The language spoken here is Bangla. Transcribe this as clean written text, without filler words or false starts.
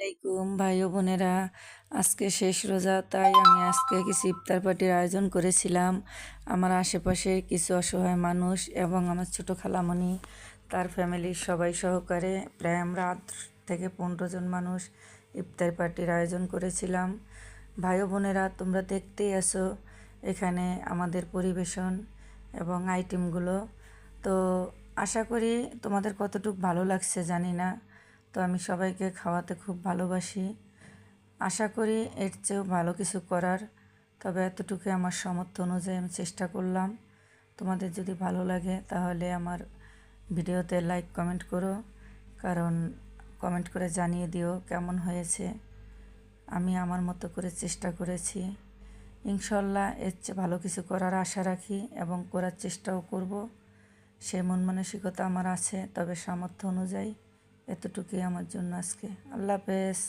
আলাইকুম ভাই ও বোনেরা। আজকে শেষ রোজা, তাই আমি আজকে কিছু ইফতার পার্টির আয়োজন করেছিলাম। আমার আশেপাশের কিছু অসহায় মানুষ এবং আমার ছোট খালামণি, তার ফ্যামিলির সবাই সহকারে প্রায় আমরা 8 থেকে 15 জন মানুষ ইফতার পার্টির আয়োজন করেছিলাম। ভাই ও বোনেরা, তোমরা দেখতেই আসো এখানে আমাদের পরিবেশন এবং আইটেমগুলো। তো আশা করি তোমাদের কতটুকু ভালো লাগছে জানি না। তো আমি সবাইকে খাওয়াতে খুব ভালোবাসি। আশা করি এর চেয়েও ভালো কিছু করার, তবে এতটুকু আমার সামর্থ্য অনুযায়ী আমি চেষ্টা করলাম। তোমাদের যদি ভালো লাগে তাহলে আমার ভিডিওতে লাইক কমেন্ট করো, কারণ কমেন্ট করে জানিয়ে দিও কেমন হয়েছে। আমি আমার মতো করে চেষ্টা করেছি, ইনশাল্লাহ এর চেয়ে ভালো কিছু করার আশা রাখি এবং করার চেষ্টাও করব। সে মন মানসিকতা আমার আছে, তবে সামর্থ্য অনুযায়ী এতটুকুই আমার জন্য আজকে। আল্লাহ হাফেজ।